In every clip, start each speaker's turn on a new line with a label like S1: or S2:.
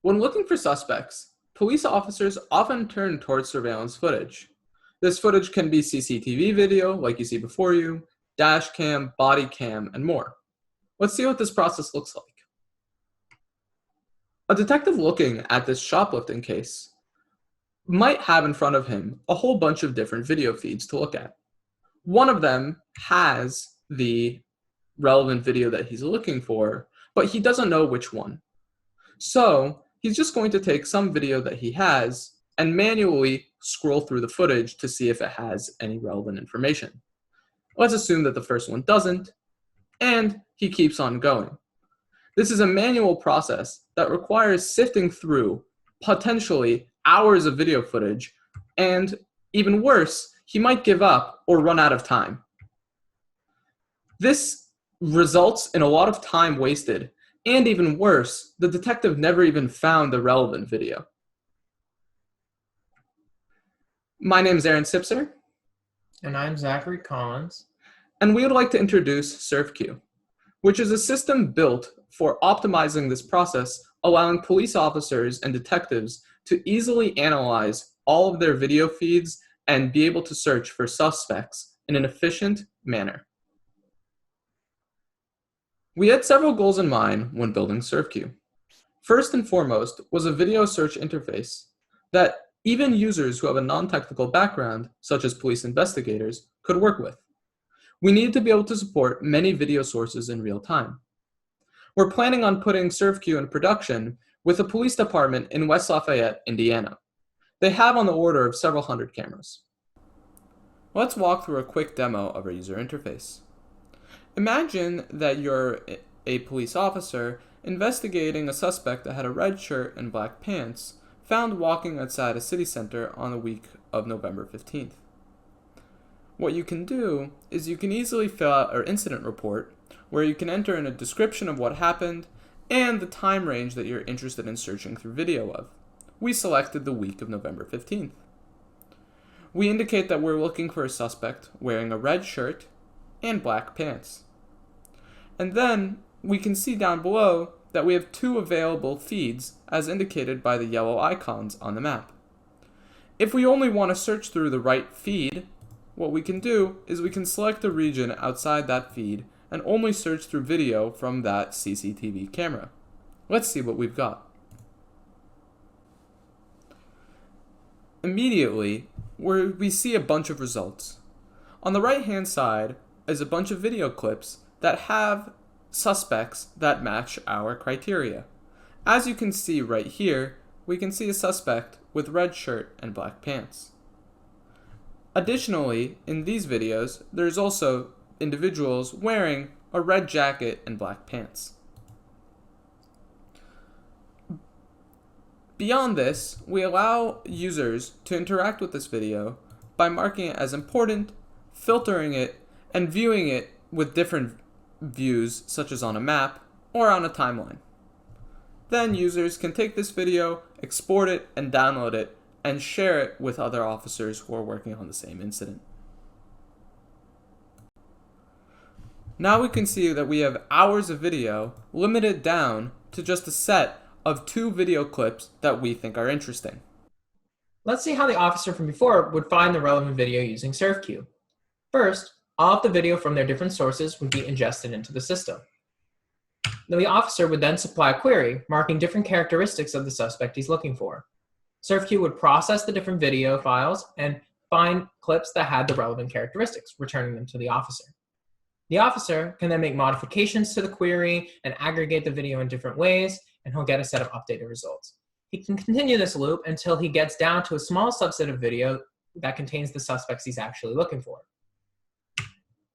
S1: When looking for suspects, police officers often turn towards surveillance footage. This footage can be CCTV video, like you see before you, dash cam, body cam, and more. Let's see what this process looks like. A detective looking at this shoplifting case might have in front of him a whole bunch of different video feeds to look at. One of them has the relevant video that he's looking for, but he doesn't know which one. So he's just going to take some video that he has and manually scroll through the footage to see if it has any relevant information. Let's assume that the first one doesn't, and he keeps on going. This is a manual process that requires sifting through potentially hours of video footage, and even worse, he might give up or run out of time. This results in a lot of time wasted, and even worse, the detective never even found the relevant video. My name is Sipser.
S2: And I'm Zachary Collins.
S1: And we would like to introduce SurvQ, which is a system built for optimizing this process, allowing police officers and detectives to easily analyze all of their video feeds and be able to search for suspects in an efficient manner. We had several goals in mind when building SurvQ. First and foremost was a video search interface that even users who have a non-technical background, such as police investigators, could work with. We needed to be able to support many video sources in real time. We're planning on putting SurvQ in production with a police department in West Lafayette, Indiana. They have on the order of several hundred cameras. Let's walk through a quick demo of our user interface. Imagine that you're a police officer investigating a suspect that had a red shirt and black pants found walking outside a city center on the week of November 15th. What you can do is you can easily fill out our incident report, where you can enter in a description of what happened and the time range that you're interested in searching through video of. We selected the week of November 15th. We indicate that we're looking for a suspect wearing a red shirt and black pants. And then we can see down below that we have two available feeds as indicated by the yellow icons on the map. If we only want to search through the right feed, what we can do is we can select a region outside that feed and only search through video from that CCTV camera. Let's see what we've got. Immediately, we see a bunch of results. On the right-hand side is a bunch of video clips that have suspects that match our criteria. As you can see right here, we can see a suspect with red shirt and black pants. Additionally, in these videos, there's also individuals wearing a red jacket and black pants. Beyond this, we allow users to interact with this video by marking it as important, filtering it, and viewing it with different views, such as on a map or on a timeline. Then users can take this video, export it, and download it, and share it with other officers who are working on the same incident. Now we can see that we have hours of video limited down to just a set of 2 video clips that we think are interesting.
S2: Let's see how the officer from before would find the relevant video using SurvQ. First, all of the video from their different sources would be ingested into the system. The officer would then supply a query marking different characteristics of the suspect he's looking for. SurvQ would process the different video files and find clips that had the relevant characteristics, returning them to the officer. The officer can then make modifications to the query and aggregate the video in different ways, and he'll get a set of updated results. He can continue this loop until he gets down to a small subset of video that contains the suspects he's actually looking for.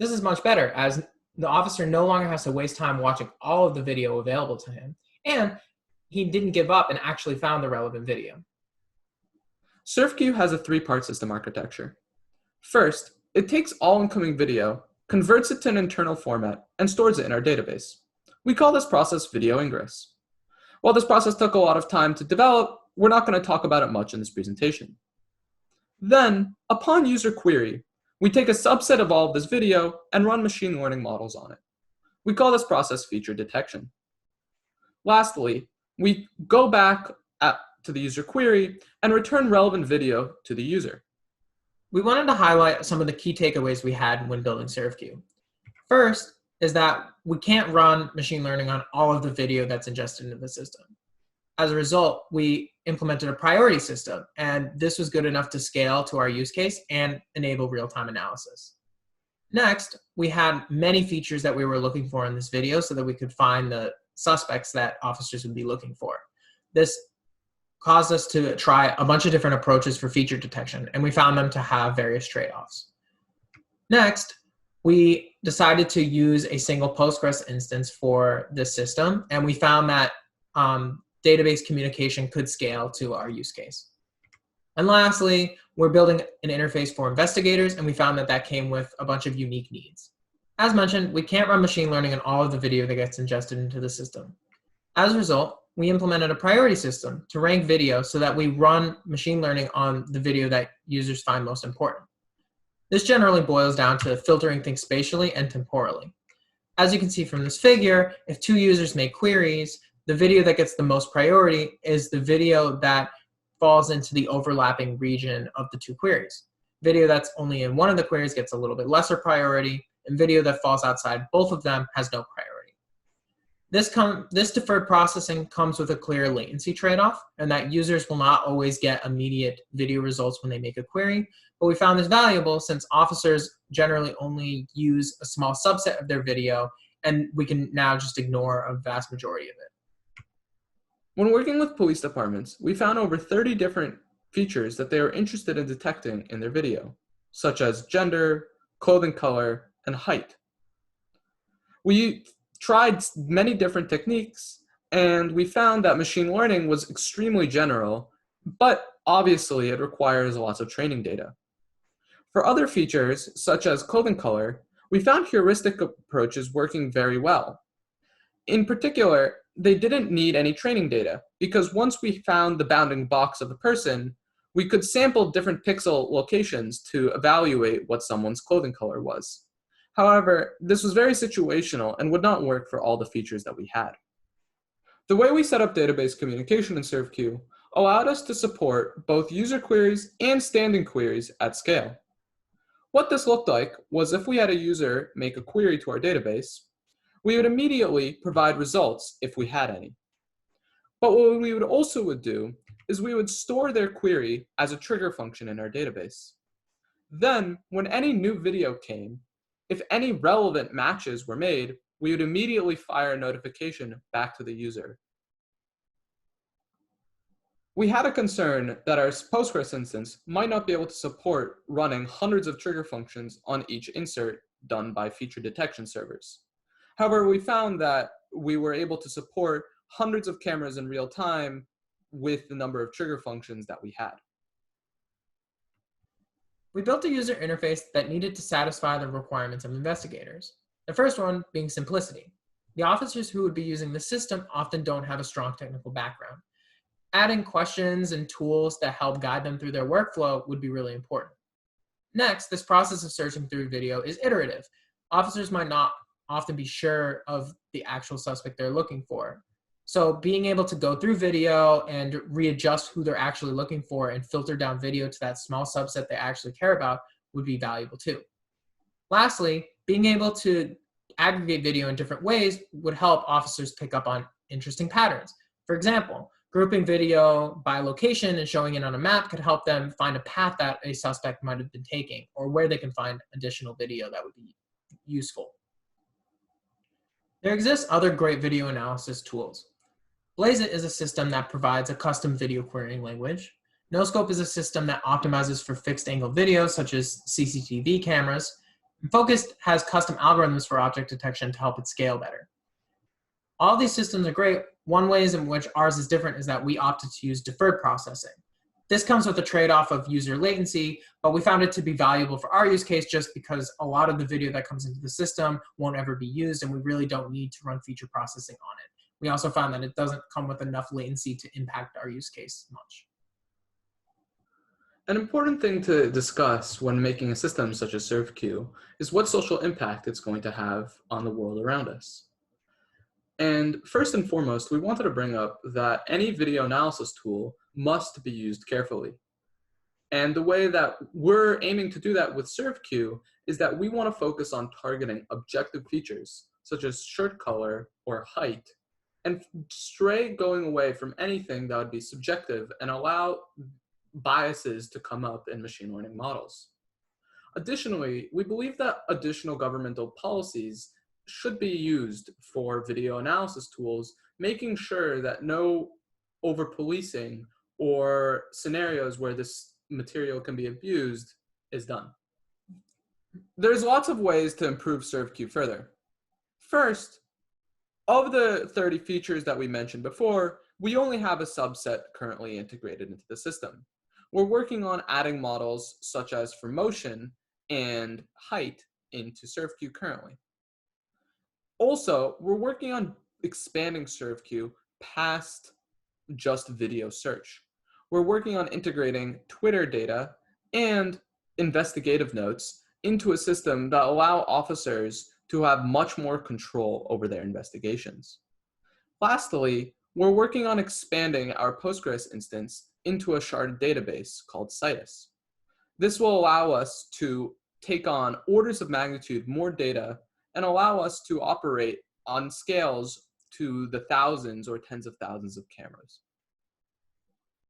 S2: This is much better, as the officer no longer has to waste time watching all of the video available to him, and he didn't give up and actually found the relevant video.
S1: SurvQ has a 3-part system architecture. First, it takes all incoming video, converts it to an internal format, and stores it in our database. We call this process video ingress. While this process took a lot of time to develop, we're not going to talk about it much in this presentation. Then, upon user query, we take a subset of all of this video and run machine learning models on it. We call this process feature detection. Lastly, we go back to the user query and return relevant video to the user.
S2: We wanted to highlight some of the key takeaways we had when building SurvQ. First is that we can't run machine learning on all of the video that's ingested into the system. As a result, we implemented a priority system, and this was good enough to scale to our use case and enable real-time analysis. Next, we had many features that we were looking for in this video so that we could find the suspects that officers would be looking for. This caused us to try a bunch of different approaches for feature detection, and we found them to have various trade-offs. Next, we decided to use a single Postgres instance for this system, and we found that database communication could scale to our use case. And lastly, we're building an interface for investigators, and we found that that came with a bunch of unique needs. As mentioned, we can't run machine learning on all of the video that gets ingested into the system. As a result, we implemented a priority system to rank video so that we run machine learning on the video that users find most important. This generally boils down to filtering things spatially and temporally. As you can see from this figure, if two users make queries, the video that gets the most priority is the video that falls into the overlapping region of the two queries. Video that's only in one of the queries gets a little bit lesser priority, and video that falls outside both of them has no priority. This deferred processing comes with a clear latency trade-off, and that users will not always get immediate video results when they make a query, but we found this valuable since officers generally only use a small subset of their video, and we can now just ignore a vast majority of it.
S1: When working with police departments, we found over 30 different features that they are interested in detecting in their video, such as gender, clothing color, and height. We tried many different techniques, and we found that machine learning was extremely general, but obviously it requires lots of training data. For other features, such as clothing color, we found heuristic approaches working very well. In particular, they didn't need any training data, because once we found the bounding box of a person, we could sample different pixel locations to evaluate what someone's clothing color was. However, this was very situational and would not work for all the features that we had. The way we set up database communication in SurvQ allowed us to support both user queries and standing queries at scale. What this looked like was if we had a user make a query to our database, we would immediately provide results if we had any. But what we would also do is we would store their query as a trigger function in our database. Then, when any new video came, if any relevant matches were made, we would immediately fire a notification back to the user. We had a concern that our Postgres instance might not be able to support running hundreds of trigger functions on each insert done by feature detection servers. However, we found that we were able to support hundreds of cameras in real time with the number of trigger functions that we had.
S2: We built a user interface that needed to satisfy the requirements of investigators. The first one being simplicity. The officers who would be using the system often don't have a strong technical background. Adding questions and tools that help guide them through their workflow would be really important. Next, this process of searching through video is iterative. Officers might not often be sure of the actual suspect they're looking for. So being able to go through video and readjust who they're actually looking for and filter down video to that small subset they actually care about would be valuable too. Lastly, being able to aggregate video in different ways would help officers pick up on interesting patterns. For example, grouping video by location and showing it on a map could help them find a path that a suspect might have been taking, or where they can find additional video that would be useful. There exists other great video analysis tools. Blazeit is a system that provides a custom video querying language. NoScope is a system that optimizes for fixed angle video, such as CCTV cameras. And Focus has custom algorithms for object detection to help it scale better. All these systems are great. One way in which ours is different is that we opted to use deferred processing. This comes with a trade-off of user latency, but we found it to be valuable for our use case just because a lot of the video that comes into the system won't ever be used, and we really don't need to run feature processing on it. We also found that it doesn't come with enough latency to impact our use case much.
S1: An important thing to discuss when making a system such as SurvQ is what social impact it's going to have on the world around us. And first and foremost, we wanted to bring up that any video analysis tool must be used carefully. And the way that we're aiming to do that with SurvQ is that we want to focus on targeting objective features, such as shirt color or height, and stray going away from anything that would be subjective and allow biases to come up in machine learning models. Additionally, we believe that additional governmental policies should be used for video analysis tools, making sure that no over-policing or scenarios where this material can be abused is done. There's lots of ways to improve SurvQ further. First, of the 30 features that we mentioned before, we only have a subset currently integrated into the system. We're working on adding models such as for motion and height into SurvQ currently. Also, we're working on expanding SurvQ past just video search. We're working on integrating Twitter data and investigative notes into a system that allow officers to have much more control over their investigations. Lastly, we're working on expanding our Postgres instance into a sharded database called Citus. This will allow us to take on orders of magnitude more data and allow us to operate on scales to the thousands or tens of thousands of cameras.